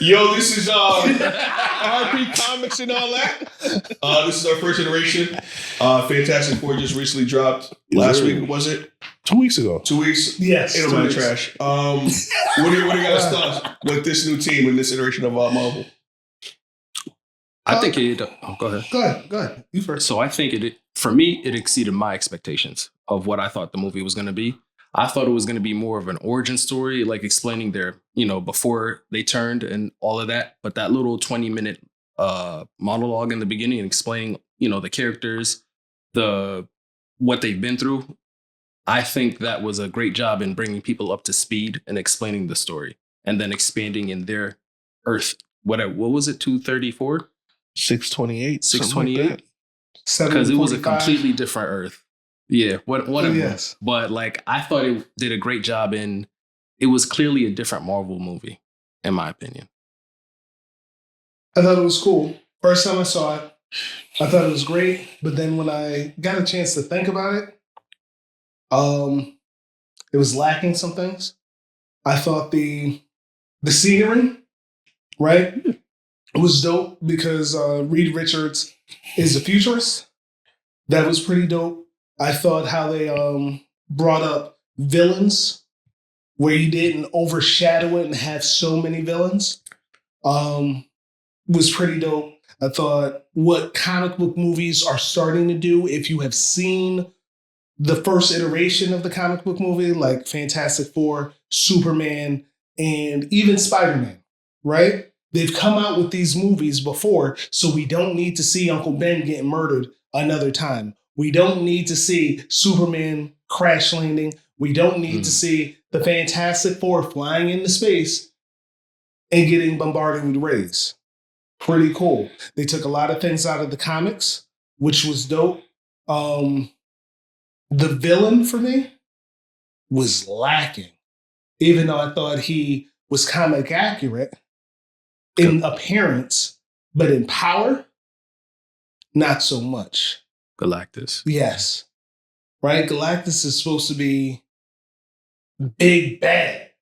Yo, this is RP Comics and all that. This is our first iteration. Fantastic Four just recently dropped last week. Was it 2 weeks ago? 2 weeks? Yes. Ain't no trash. What do you guys thought with this new team and this iteration of Marvel? I think it. Go ahead. Go ahead. You first. So I think for me, it exceeded my expectations of what I thought the movie was going to be. I thought it was going to be more of an origin story, like explaining their, before they turned and all of that. But that little 20-minute monologue in the beginning and explaining, the characters, what they've been through. I think that was a great job in bringing people up to speed and explaining the story, and then expanding in their Earth. What was it? 234, 628, 628. Because it was a completely different Earth. Yeah, one of them. But I thought it did a great job it was clearly a different Marvel movie, in my opinion. I thought it was cool. First time I saw it, I thought it was great. But then when I got a chance to think about it, it was lacking some things. I thought the scenery, right, it was dope because Reed Richards is a futurist. That was pretty dope. I thought how they brought up villains where you didn't overshadow it and have so many villains was pretty dope. I thought what comic book movies are starting to do, if you have seen the first iteration of the comic book movie, like Fantastic Four, Superman, and even Spider-Man, right? They've come out with these movies before, so we don't need to see Uncle Ben getting murdered another time. We don't need to see Superman crash landing. We don't need to see the Fantastic Four flying into space and getting bombarded with rays. Pretty cool. They took a lot of things out of the comics, which was dope. The villain for me was lacking, even though I thought he was comic accurate in appearance, but in power, not so much. Galactus. Yes. Right? Galactus is supposed to be big bad.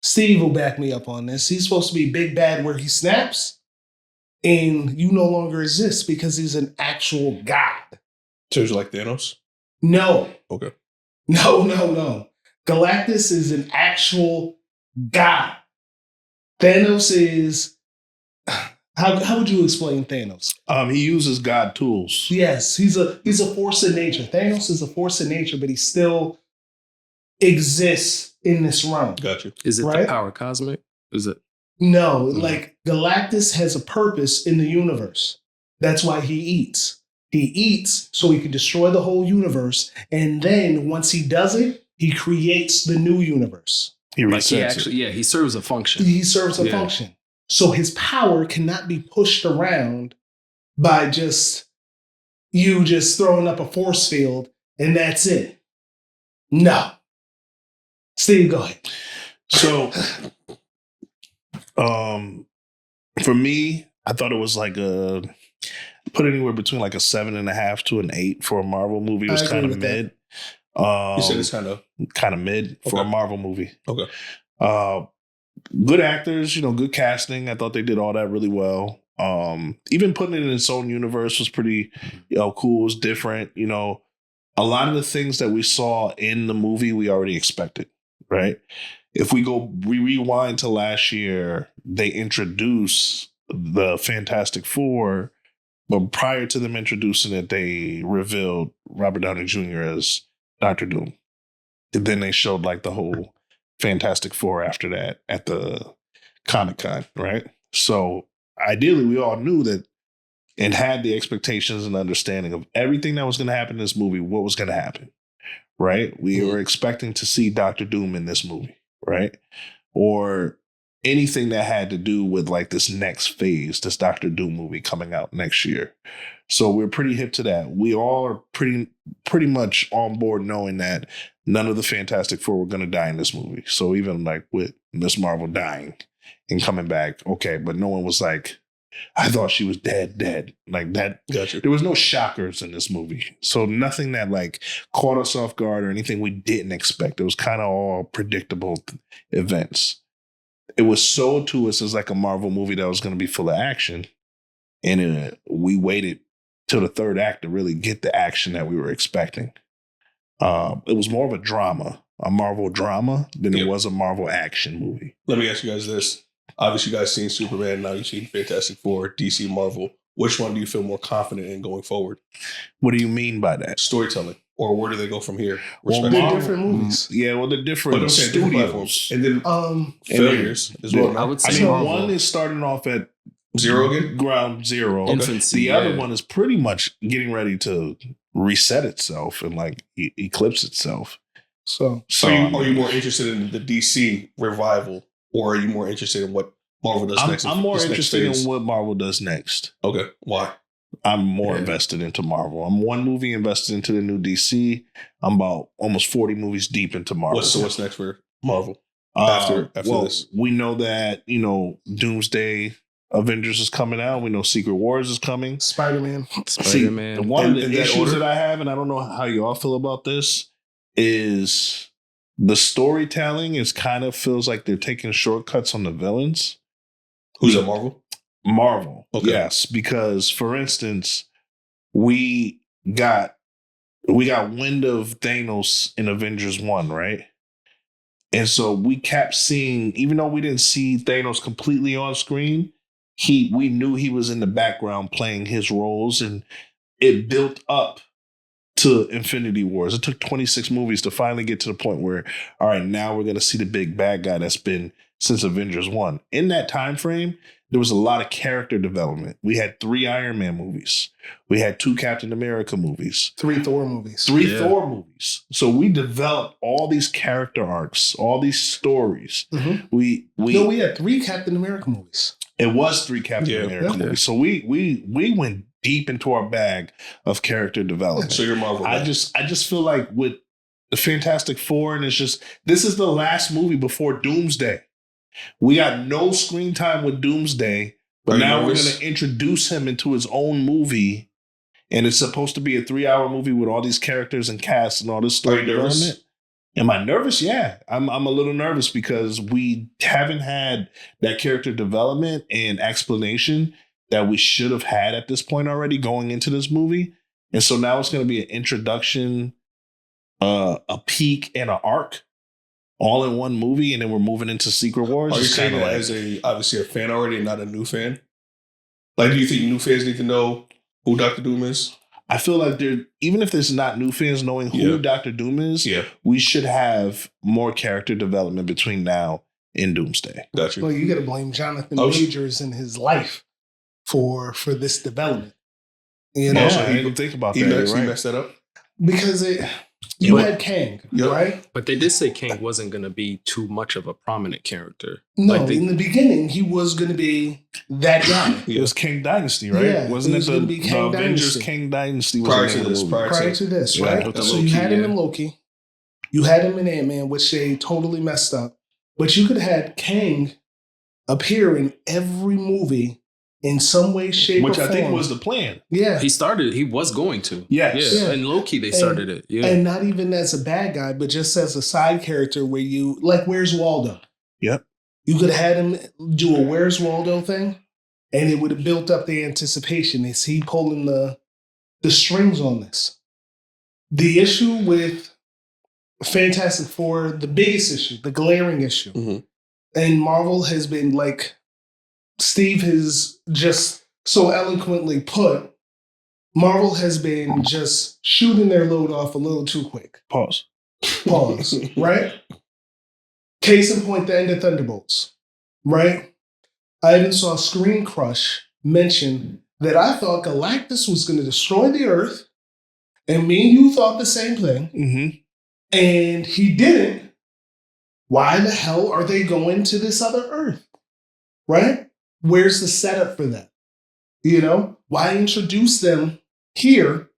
Steve will back me up on this. He's supposed to be big bad where he snaps and you no longer exist because he's an actual god. So it's like Thanos? No. Okay. No. Galactus is an actual god. Thanos is... How would you explain Thanos? He uses God tools. Yes, he's a force of nature. Thanos is a force of nature, but he still exists in this realm. Gotcha. Is it right? the power cosmic? Is it? No, like Galactus has a purpose in the universe. That's why he eats. He eats so he can destroy the whole universe, and then once he does it, he creates the new universe. He serves a function. He serves a function. So his power cannot be pushed around by just throwing up a force field and that's it. No. Steve, go ahead. So, for me, I thought it was put anywhere between like a 7.5 to an 8 for a Marvel movie. It was kind of mid. You said it's kind of mid for a Marvel movie. Okay. Good actors, good casting. I thought they did all that really well. Even putting it in its own universe was pretty, cool. It was different. A lot of the things that we saw in the movie, we already expected, right? If we rewind to last year, they introduced the Fantastic Four, but prior to them introducing it, they revealed Robert Downey Jr. as Dr. Doom. And then they showed the whole Fantastic Four after that at the Comic-Con, right? So ideally, we all knew that and had the expectations and understanding of everything that was going to happen in this movie, what was going to happen, right? We were expecting to see Dr. Doom in this movie, right? Or anything that had to do with this next phase, this Dr. Doom movie coming out next year. So we're pretty hip to that. We all are pretty much on board knowing that none of the Fantastic Four were going to die in this movie. So even with Miss Marvel dying and coming back, okay, but no one was I thought she was dead. Like that. Gotcha. There was no shockers in this movie. So nothing that caught us off guard or anything we didn't expect. It was kind of all predictable events. it was sold to us as like a Marvel movie that was going to be full of action. And we waited till the third act to really get the action that we were expecting. It was more of a drama, a Marvel drama, than it was a Marvel action movie. Let me ask you guys this. Obviously, you guys seen Superman. Now you've seen Fantastic Four, DC, Marvel. Which one do you feel more confident in going forward? What do you mean by that? Storytelling. Or where do they go from here? Well, They're different movies. Yeah, well, they're different But I'm saying different studios. platforms. And then failures as well. I would I say mean, Marvel. one is starting off at Zero again? ground zero. Infancy, The other yeah. one is pretty much getting ready to reset itself and like eclipse itself. So So are you more interested in the DC revival, or are you more interested in what Marvel does next? I'm more this next interested phase? in what Marvel does next. Okay, why? I'm more invested into Marvel. I'm one movie invested into the new DC. I'm about almost 40 movies deep into Marvel. What's next for Marvel after this? We know that, Doomsday Avengers is coming out. We know Secret Wars is coming. Spider-Man. Spider-Man. See, one of In the that issues order? that I have, and I don't know how y'all feel about this, is the storytelling is kind of feels like they're taking shortcuts on the villains. Who's at Marvel? Marvel. Okay. Yes, because for instance, we got wind of Thanos in Avengers 1, right? And so we kept seeing, even though we didn't see Thanos completely on screen, we knew he was in the background playing his roles, and it built up to Infinity Wars. It took 26 movies to finally get to the point where, all right, now we're going to see the big bad guy that's been since Avengers 1. In that time frame, there was a lot of character development. We had 3 Iron Man movies. We had 2 Captain America movies. 3 Thor movies. 3 Thor movies. So we developed all these character arcs, all these stories. Mhm. We had 3 Captain America movies. it was 3 Captain America Yeah. movies. So we went deep into our bag of character development. So you're Marvel. I just feel like with the Fantastic Four, and this is the last movie before Doomsday. We got no screen time with Doomsday, but now we're going to introduce him into his own movie, and it's supposed to be a 3-hour movie with all these characters and cast and all this story development. Am I nervous? Yeah, I'm a little nervous because we haven't had that character development and explanation that we should have had at this point already going into this movie. And so now it's going to be an introduction, a peak, and an arc all in one movie, and then we're moving into Secret Wars. Are you It's saying kinda that as obviously a fan already and not a new fan? Like, do you think new fans need to know who Doctor Doom is? I feel like even if there's not new fans knowing who Doctor Doom is, we should have more character development between now and Doomsday. Got you. Well, you got to blame Jonathan Majors and his life for this development. You know, I didn't think about He that. messed that up. because you had Kang, right? But they did say Kang wasn't going to be too much of a prominent character. No, Like in the beginning, he was going to be that guy. It was King Dynasty, right? Yeah, Wasn't it it was the gonna be Kang Avengers Dynasty. King Dynasty? Was Prior the to name of the this, movie. Prior to this, Yeah, right? with the So Loki, you had him yeah. in Loki. You had him in Ant-Man, which they totally messed up. But you could have had Kang appear in every movie in some way, shape, Which or I form. think was the plan. Yeah. He was going to. Yes. Yeah. Yeah. And Loki, they started it. Yeah. And not even as a bad guy, but just as a side character where you, like, Where's Waldo? Yep. You could have had him do a Where's Waldo thing, and it would have built up the anticipation. Is he pulling the strings on this? The issue with Fantastic Four, the biggest issue, the glaring issue, Mhm. and Marvel has been, like Steve has just so eloquently put, Marvel has been just shooting their load off a little too quick. Pause. Pause. Right? Case in point, the end of Thunderbolts. Right? I even saw Screen Crush mention that I thought Galactus was going to destroy the Earth, and me and you thought the same thing, Mm-hmm. and he didn't. Why the hell are they going to this other Earth? Right? Where's the setup for that? You know, why introduce them here,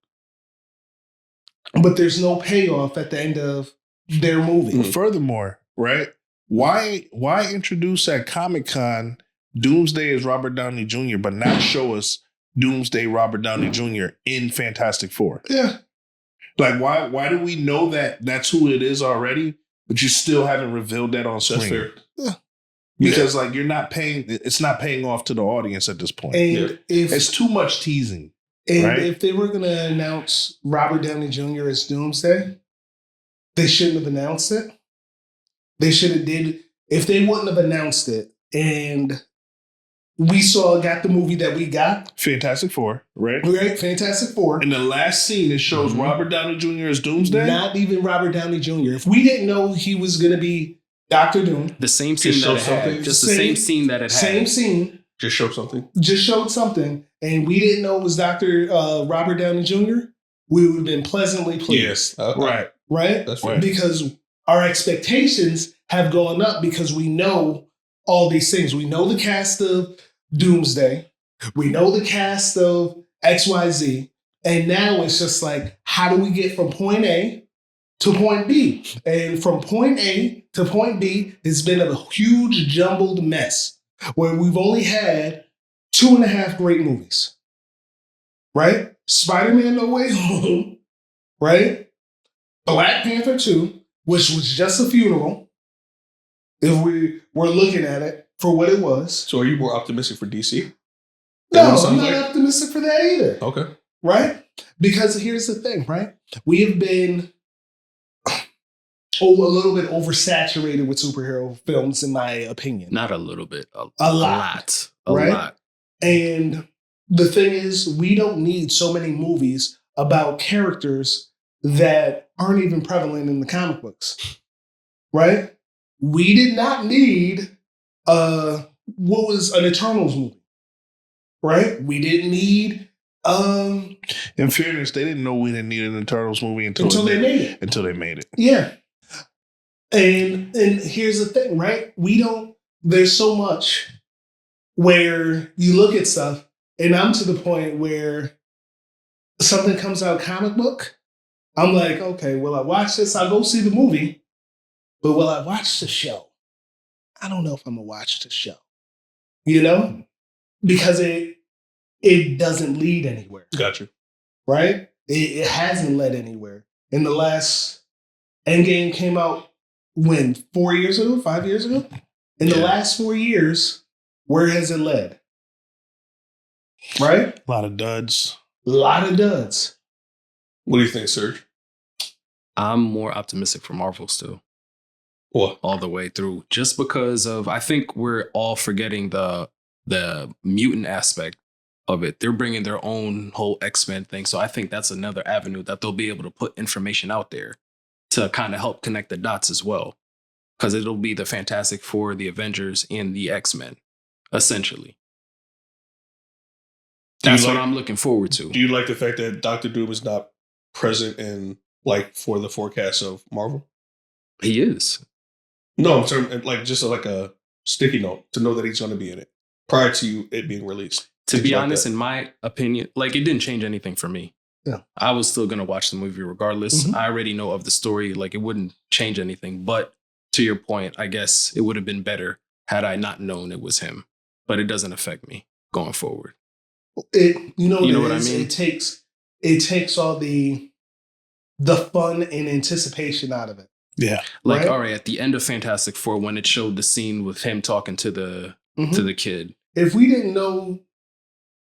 but there's no payoff at the end of their movie? Furthermore, right? Why introduce at Comic-Con Doomsday as Robert Downey Jr., but not show us Doomsday Robert Downey Jr. in Fantastic Four? Yeah. Like, why do we know that that's who it is already, but you still haven't revealed that on screen? That's fair. Because like it's not paying off to the audience at this point. And It's too much teasing. Right? if they were going to announce Robert Downey Jr. as Doomsday, they shouldn't have announced it. They should have did if they wouldn't have announced it, and we got the movie that we got. Fantastic Four, right? Right, Fantastic Four. In the last scene, it shows Robert Downey Jr. as Doomsday. Not even Robert Downey Jr. If we didn't know he was going to be Doctor Doom, The same scene that it had. Just the same scene that it had. Same scene. Just show something. Just showed something, and we didn't know it was Dr. Robert Downey Jr., we would have been pleasantly pleased. Yes. Okay. Right? That's right. Because our expectations have gone up because we know all these things. We know the cast of Doomsday. We know the cast of XYZ. And now it's just like, how do we get from point A to point B? And from point A to point B, it's been a huge jumbled mess where we've only had 2.5 great movies. Right? Spider-Man No Way Home. Right? Black Panther 2, which was just a funeral, if we were looking at it for what it was. So are you more optimistic for DC? No, I'm not optimistic for that either. Okay. Right? Because here's the thing, right? We have been a little bit oversaturated with superhero films, in my opinion. Not a little bit. A lot. A Right? lot. And the thing is, we don't need so many movies about characters that aren't even prevalent in the comic books. Right? We did not need what was an Eternals movie. Right? We didn't need in fairness, they didn't know we didn't need an Eternals movie until they made it. Until they made it. Yeah. And here's the thing, right? There's so much where you look at stuff, and I'm to the point where something comes out comic book, I'm like, okay, will I watch this? I'll go see the movie, but will I watch the show? I don't know if I'm gonna watch the show. You know? Because it doesn't lead anywhere. Gotcha. Right? It hasn't led anywhere. In the last Endgame came out when? 4 years ago? 5 years ago? In the last 4 years, where has it led? Right? A lot of duds. A lot of duds. What do you think, Serge? I'm more optimistic for Marvel still. What? All the way through. Just because of, I think we're all forgetting the mutant aspect of it. They're bringing their own whole X-Men thing. So I think that's another avenue that they'll be able to put information out there to kind of help connect the dots as well. Because it'll be the Fantastic Four, the Avengers, and the X-Men, essentially. That's what I'm looking forward to. Do you like the fact that Doctor Doom is not present in, like, for the forecast of Marvel? He is. No, I'm sorry, like, just like a sticky note to know that he's going to be in it prior to it being released. To be honest, in my opinion, like, it didn't change anything for me. Yeah. I was still going to watch the movie regardless. Mm-hmm. I already know of the story. Like, it wouldn't change anything. But to your point, I guess it would have been better had I not known it was him. But it doesn't affect me going forward. You know what I mean? It takes all the fun and anticipation out of it. Yeah. Like, right? all right, at the end of Fantastic Four, when it showed the scene with him talking to the kid. If we didn't know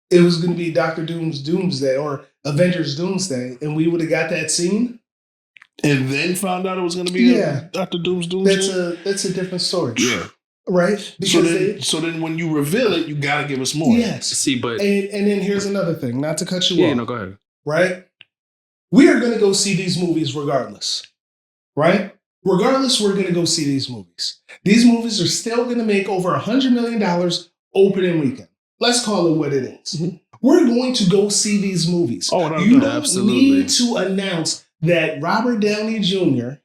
it was going to be Doctor Doom's Doomsday or Avengers Doomsday, and we would have got that scene, and then found out it was going to be Doctor Doom's Doomsday. That's a different story. Yeah. Right? Because so then when you reveal it, you got to give us more. Yes. See, but and then here's another thing, not to cut you off. No, go ahead. Right? We are going to go see these movies regardless. Right? Regardless, we're going to go see these movies. These movies are still going to make over $100 million opening weekend. Let's call it what it is. Mm-hmm. We're going to go see these movies. Oh, no, you don't absolutely need to announce that Robert Downey Jr.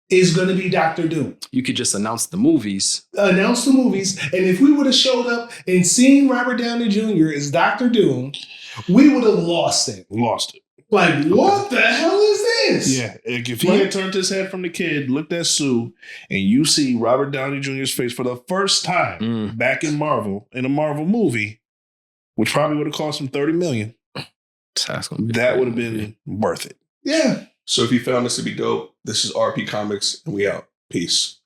is going to be Doctor Doom. You could just announce the movies. Announce the movies. And if we would have showed up and seen Robert Downey Jr. as Doctor Doom, we would have lost it. Like, what the hell is this? Yeah. If he had turned his head from the kid, looked at Sue, and you see Robert Downey Jr.'s face for the first time back in Marvel, in a Marvel movie, which probably would have cost him $30 million, that would have been worth it. Yeah. So if you found this to be dope, this is RP Comics, and we out. Peace.